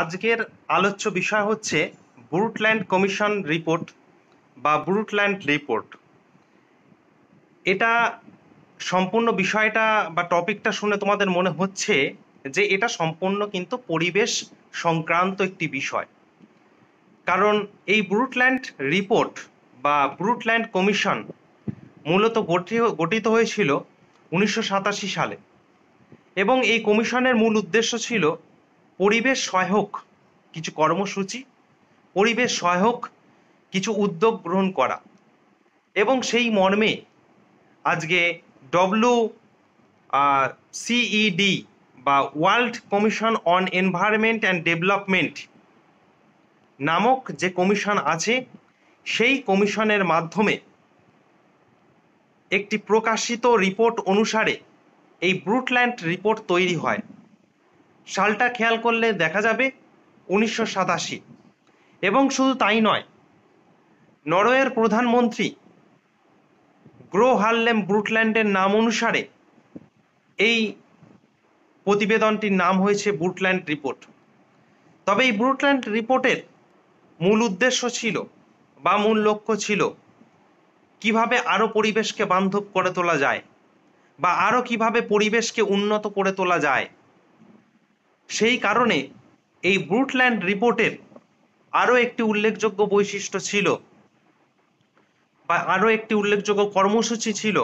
আজকের আলোচ্য বিষয় হচ্ছে ব্রুটল্যান্ড কমিশন রিপোর্ট বা ব্রুটল্যান্ড রিপোর্ট। এটা সম্পূর্ণ বিষয়টা বা টপিকটা শুনে তোমাদের মনে হচ্ছে যে এটা সম্পূর্ণ কিন্তু পরিবেশ সংক্রান্ত একটি বিষয়, কারণ এই ব্রুটল্যান্ড রিপোর্ট বা ব্রুটল্যান্ড কমিশন মূলত গঠিত হয়েছিল 1987 সালে এবং এই কমিশনের মূল উদ্দেশ্য ছিল পরিবেশ সহায়ক কিছু কর্মসূচি, পরিবেশ সহায়ক কিছু উদ্যোগ গ্রহণ করা। এবং সেই মর্মে আজকে সিইডি বা world commission on environment and development নামক যে কমিশন আছে, সেই কমিশনের মাধ্যমে একটি প্রকাশিত রিপোর্ট অনুসারে এই ব্রুটল্যান্ড রিপোর্ট তৈরি হয়। সালটা খেয়াল করলে দেখা যাবে 1987। এবং শুধু তাই নয়, নরওয়ের প্রধানমন্ত্রী গ্রো হারলেম ব্রুটল্যান্ডের নাম অনুসারে এই প্রতিবেদনটির নাম হয়েছে ব্রুটল্যান্ড রিপোর্ট। তবে এই ব্রুটল্যান্ড রিপোর্টের মূল উদ্দেশ্য ছিল বা মূল লক্ষ্য ছিল কিভাবে আরও পরিবেশকে বান্ধব করে তোলা যায় বা আরও কিভাবে পরিবেশকে উন্নত করে তোলা যায়। সেই কারণে এই ব্রুটল্যান্ড রিপোর্টের আরও একটি উল্লেখযোগ্য বৈশিষ্ট্য ছিল বা আরও একটি উল্লেখযোগ্য কর্মসূচি ছিল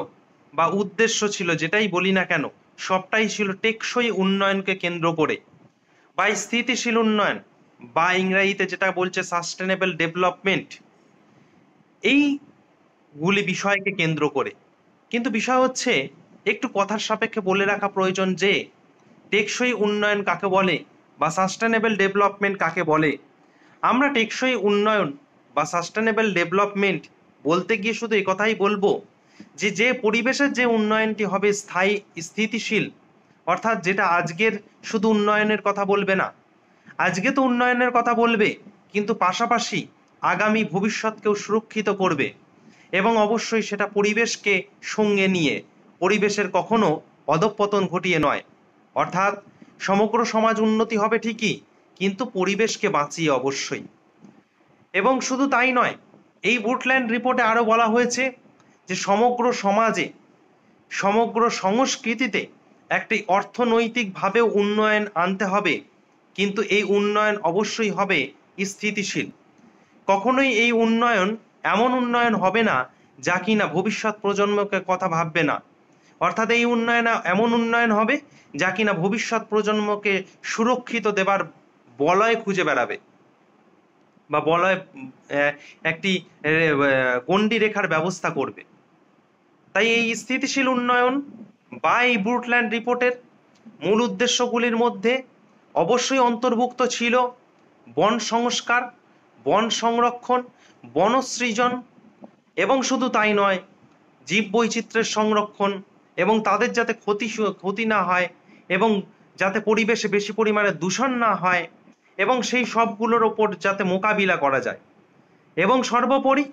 বা উদ্দেশ্য ছিল, যেটাই বলি না কেন সবটাই ছিল টেকসই উন্নয়নকে কেন্দ্র করে বা স্থিতিশীল উন্নয়ন বা ইংরেজিতে যেটা বলছে সাস্টেনেবল ডেভেলপমেন্ট, এইগুলি বিষয়কে কেন্দ্র করে। কিন্তু বিষয় হচ্ছে একটু কথার সাপেক্ষে বলে রাখা প্রয়োজন যে টেকসই উন্নয়ন কাকে বলে বা সাস্টেনেবল ডেভেলপমেন্ট কাকে বলে। আমরা টেকসই উন্নয়ন বা সাস্টেনেবল ডেভেলপমেন্ট বলতে গিয়ে শুধু একথাই বলবো যে পরিবেশের যে উন্নয়নটি হবে স্থায়ী স্থিতিশীল, অর্থাৎ যেটা আজকের শুধু উন্নয়নের কথা বলবে না, আজকে তো উন্নয়নের কথা বলবে কিন্তু পাশাপাশি আগামী ভবিষ্যৎকেও সুরক্ষিত করবে এবং অবশ্যই সেটা পরিবেশকে সঙ্গে নিয়ে, পরিবেশের কখনো অধঃপতন ঘটিয়ে নয়। অর্থাৎ সমগ্র সমাজ উন্নতি হবে ঠিকই, কিন্তু পরিবেশকে বাঁচিয়ে অবশ্যই। এবং শুধু তাই নয়, এই ব্রুটল্যান্ড রিপোর্টে আরও বলা হয়েছে যে সমগ্র সমাজে, সমগ্র সংস্কৃতিতে একটি অর্থনৈতিকভাবেও উন্নয়ন আনতে হবে, কিন্তু এই উন্নয়ন অবশ্যই হবে স্থিতিশীল। কখনোই এই উন্নয়ন এমন উন্নয়ন হবে না যা কিনা ভবিষ্যৎ প্রজন্মকে কথা ভাববে না। অর্থাৎ এই উন্নয়ন এমন উন্নয়ন হবে যা কিনা ভবিষ্যৎ প্রজন্মকে সুরক্ষিত দেবার বলয় খুঁজে বেড়াবে বা বলয় একটি গণ্ডি রেখার ব্যবস্থা করবে। তাই এই স্থিতিশীল উন্নয়ন বা এই ব্রুটল্যান্ড রিপোর্টের মূল উদ্দেশ্যগুলির মধ্যে অবশ্যই অন্তর্ভুক্ত ছিল বন সংস্কার, বন সংরক্ষণ, বনসৃজন এবং শুধু তাই নয়, জীববৈচিত্র্যের সংরক্ষণ এবং তাদের যাতে ক্ষতি না হয় এবং যাতে পরিবেশে বেশি পরিমাণে দূষণ না হয় এবং সেই সবগুলোর ওপর যাতে মোকাবিলা করা যায়। এবং সর্বোপরি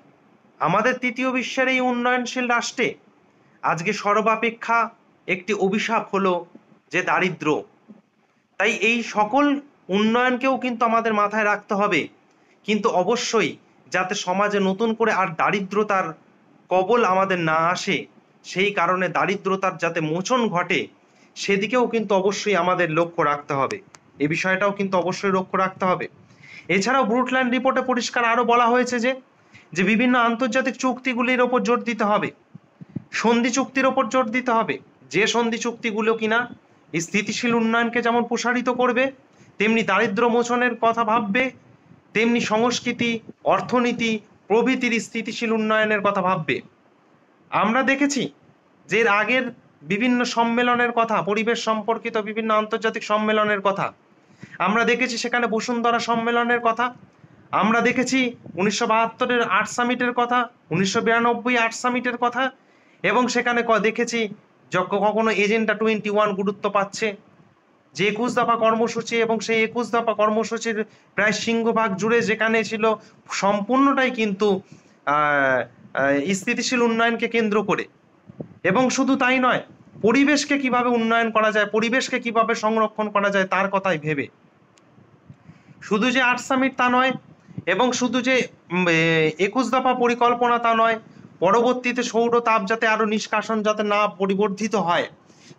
আমাদের তৃতীয় বিশ্বের এই উন্নয়নশীল রাষ্ট্রে আজকে সর্বাপেক্ষা একটি অভিশাপ হলো যে দারিদ্র। তাই এই সকল উন্নয়নকেও কিন্তু আমাদের মাথায় রাখতে হবে, কিন্তু অবশ্যই যাতে সমাজে নতুন করে আর দারিদ্রতার কবল আমাদের না আসে, সেই কারণে দারিদ্রতার যাতে মোচন ঘটে সেদিকেও কিন্তু অবশ্যই আমাদের লক্ষ্য রাখতে হবে। এই বিষয়টাও কিন্তু অবশ্যই লক্ষ্য রাখতে হবে। এছাড়াও ব্রুটল্যান্ড রিপোর্টে পরিষ্কার আরও বলা হয়েছে যে বিভিন্ন আন্তর্জাতিক চুক্তিগুলির ওপর জোর দিতে হবে, সন্ধি চুক্তির ওপর জোর দিতে হবে, যে সন্ধি চুক্তিগুলো কিনা স্থিতিশীল উন্নয়নকে যেমন প্রসারিত করবে, তেমনি দারিদ্র মোচনের কথা ভাববে, তেমনি সংস্কৃতি, অর্থনীতি প্রভৃতির স্থিতিশীল উন্নয়নের কথা ভাববে। আমরা দেখেছি যে এর আগের বিভিন্ন সম্মেলনের কথা, পরিবেশ সম্পর্কিত বিভিন্ন আন্তর্জাতিক সম্মেলনের কথা আমরা দেখেছি, সেখানে বসুন্ধরা সম্মেলনের কথা আমরা দেখেছি, 1972-এর আর্ট সামিটের কথা, 1992 আর্ট সামিটের কথা, এবং সেখানে দেখেছি কখনো এজেন্ডা 21 গুরুত্ব পাচ্ছে, যে 21 দফা কর্মসূচি এবং সেই 21 দফা কর্মসূচির প্রায় সিংহভাগ জুড়ে যেখানে ছিল সম্পূর্ণটাই কিন্তু স্থিতিশীল উন্নয়নকে কেন্দ্র করে। এবং শুধু তাই নয়, পরিবেশকে কিভাবে উন্নয়ন করা যায়, পরিবেশকে কিভাবে সংরক্ষণ করা যায় তার কথাই ভেবে। শুধু যে 8 সামিট তা নয়, এবং শুধু যে 21 দফা পরিকল্পনা তা নয়, পরবর্তীতে সৌর তাপ যাতে আরো নিষ্কাশন যাতে না পরিবর্ধিত হয়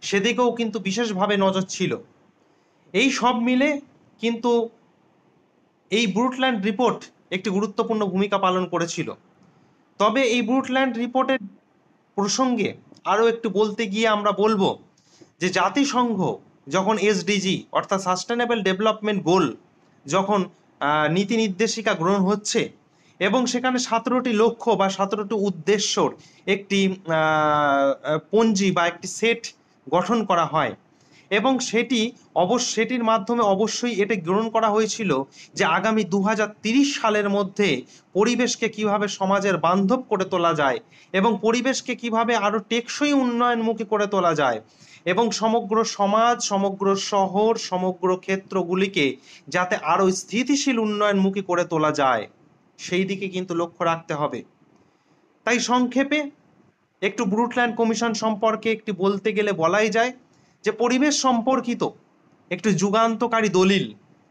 সেদিকেও কিন্তু বিশেষভাবে নজর ছিল। এই সব মিলে কিন্তু এই ব্রুটল্যান্ড রিপোর্ট একটি গুরুত্বপূর্ণ ভূমিকা পালন করেছিল। তবে এই ব্রুটল্যান্ড রিপোর্টের প্রসঙ্গে আরও একটু বলতে গিয়ে আমরা বলবো যে জাতিসংঘ যখন এসডিজি অর্থাৎ সাস্টেনেবল ডেভেলপমেন্ট গোল যখন নীতি নির্দেশিকা গ্রহণ হচ্ছে এবং সেখানে 17টি লক্ষ্য বা 17টি উদ্দেশ্যর একটি পঞ্জি বা একটি সেট গঠন করা হয়, এবং সেটির মাধ্যমে অবশ্যই এটা গ্রহণ করা হয়েছিল যে আগামী 2030 সালের মধ্যে পরিবেশকে কিভাবে সমাজের বান্ধব করে তোলা যায় এবং পরিবেশকে কিভাবে আরো টেকসই উন্নয়নমুখী করে তোলা যায় এবং সমগ্র সমাজ, সমগ্র শহর, সমগ্র ক্ষেত্রগুলিকে যাতে আরো স্থিতিশীল উন্নয়নমুখী করে তোলা যায় সেই দিকে কিন্তু লক্ষ্য রাখতে হবে। তাই সংক্ষেপে একটু ব্রুটল্যান্ড কমিশন সম্পর্কে একটি বলতে গেলে বলাই যায় যে পরিবেশ সম্পর্কিত একটি যুগান্তকারী দলিল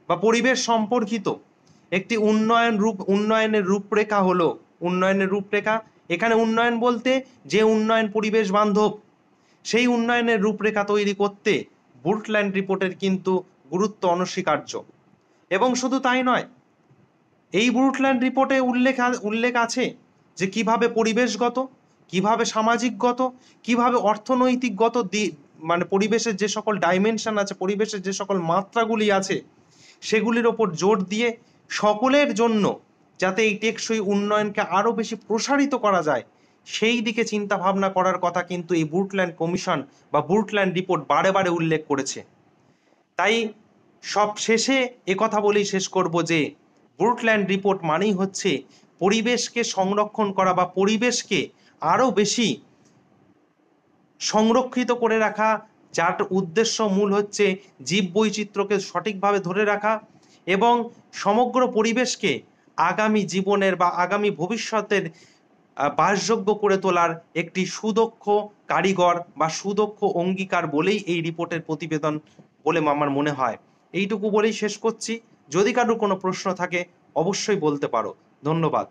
বা পরিবেশ সম্পর্কিত একটি উন্নয়নের রূপরেখা হলো উন্নয়নের রূপরেখা। এখানে উন্নয়ন বলতে যে উন্নয়ন পরিবেশ বান্ধব সেই উন্নয়নের রূপরেখা তৈরি করতে ব্রুটল্যান্ড রিপোর্টের কিন্তু গুরুত্ব অনস্বীকার্য। এবং শুধু তাই নয়, এই ব্রুটল্যান্ড রিপোর্টে উল্লেখ আছে যে কিভাবে পরিবেশগত, কিভাবে সামাজিকগত, কিভাবে অর্থনৈতিকগত মানে পরিবেশের যে সকল ডাইমেনশন আছে, পরিবেশের যে সকল মাত্রাগুলি আছে সেগুলির ওপর জোর দিয়ে সকলের জন্য যাতে এই টেকসই উন্নয়নকে আরো বেশি প্রসারিত করা যায় সেই দিকে চিন্তা ভাবনা করার কথা কিন্তু এই ব্রুটল্যান্ড কমিশন বা ব্রুটল্যান্ড রিপোর্ট বারে বারে উল্লেখ করেছে। তাই সব শেষে কথা বলেই শেষ করব যে ব্রুটল্যান্ড রিপোর্ট মানেই হচ্ছে পরিবেশকে সংরক্ষণ করা বা পরিবেশকে আরো বেশি সংরক্ষিত করে রাখা, যার উদ্দেশ্য মূল হচ্ছে জীববৈচিত্র্যকে সঠিকভাবে ধরে রাখা এবং সমগ্র পরিবেশকে আগামী জীবনের বা আগামী ভবিষ্যতের বাসযোগ্য করে তোলার একটি সুদক্ষ কারিগর বা সুদক্ষ অঙ্গীকার বলেই এই রিপোর্টের প্রতিবেদন বলে আমার মনে হয়। এইটুকু বলেই শেষ করছি। যদি কারোর কোনো প্রশ্ন থাকে অবশ্যই বলতে পারো। ধন্যবাদ।